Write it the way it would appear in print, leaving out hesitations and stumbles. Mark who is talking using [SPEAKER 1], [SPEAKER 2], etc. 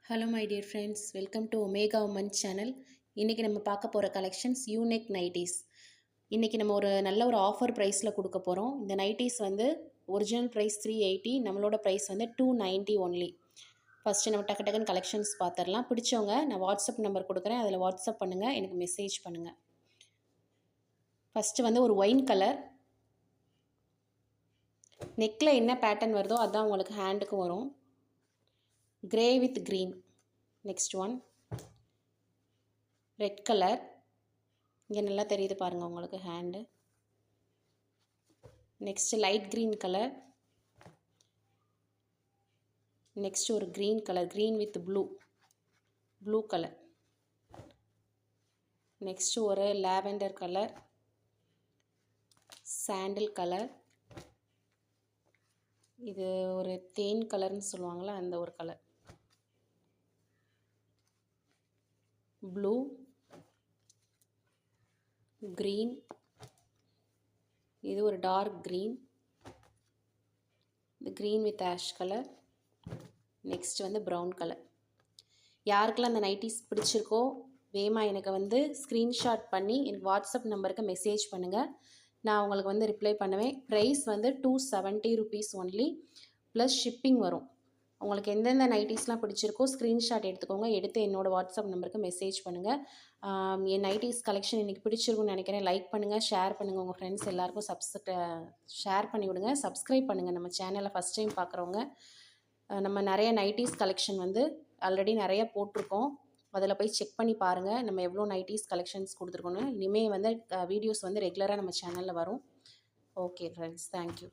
[SPEAKER 1] Hello my dear friends, welcome to Omega Women channel. இன்னைக்கு நம்ம பார்க்க போகிற கலெக்ஷன்ஸ் யூனிக் நைட்டிஸ். இன்றைக்கி நம்ம நல்ல ஒரு ஆஃபர் ப்ரைஸில் கொடுக்க போகிறோம். இந்த நைட்டிஸ் ஒரிஜினல் ப்ரைஸ் 380, நம்மளோட ப்ரைஸ் 290 ஒன்லி. ஃபஸ்ட்டு நம்ம டக்குன்னு கலெக்ஷன்ஸ் பார்த்துடலாம். பிடிச்சவங்க நான் வாட்ஸ்அப் நம்பர் கொடுக்குறேன், அதில் வாட்ஸ்அப் பண்ணுங்கள், எனக்கு மெசேஜ் பண்ணுங்கள். ஃபஸ்ட்டு ஒரு ஒயின் கலர், நெக்கில் என்ன பேட்டர்ன் வருதோ அதுதான் உங்களுக்கு ஹேண்டுக்கு வரும். grey with green. Next one red color, இங்கே நல்லா தெரியுது பாருங்கள் உங்களுக்கு hand. Next light green color. Next ஒரு green color, green with blue color. Next ஒரு lavender color, sandal color. இது ஒரு தேன் கலர்னு சொல்லுவாங்களா அந்த ஒரு கலர். blue, green, இது ஒரு டார்க் green, இது green with ash colour. Next brown colour. யாருக்கெல்லாம் அந்த நைட்டிஸ் பிடிச்சிருக்கோ வேமா எனக்கு ஸ்க்ரீன்ஷாட் பண்ணி எனக்கு வாட்ஸ்அப் நம்பருக்கு மெசேஜ் பண்ணுங்கள், நான் உங்களுக்கு ரிப்ளை பண்ணுவேன். Price 270 rupees only, plus shipping வரும். உங்களுக்கு எந்தெந்த நைட்டிஸ்லாம் பிடிச்சிருக்கோ ஸ்க்ரீன்ஷாட் எடுத்துக்கோங்க, எடுத்து என்னோடய வாட்ஸ்அப் நம்பருக்கு மெசேஜ் பண்ணுங்கள். என் நைட்டிஸ் கலெக்ஷன் இன்றைக்கி பிடிச்சிருக்குன்னு நினைக்கிறேன். லைக் பண்ணுங்கள், ஷேர் பண்ணுங்கள், உங்கள் ஃப்ரெண்ட்ஸ் எல்லாேருக்கும் ஷேர் பண்ணி விடுங்க. சப்ஸ்கிரைப் பண்ணுங்கள் நம்ம சேனலை ஃபஸ்ட் டைம் பார்க்குறவங்க. நம்ம நிறைய நைட்டிஸ் கலெக்ஷன் ஆல்ரெடி நிறைய போட்டிருக்கோம், அதில் போய் செக் பண்ணி பாருங்கள் நம்ம எவ்வளோ நைட்டிஸ் கலெக்ஷன்ஸ் கொடுத்துருக்கோன்னு. இனிமேல் வீடியோஸ் ரெகுலராக நம்ம சேனலில் வரும். Okay friends, thank you.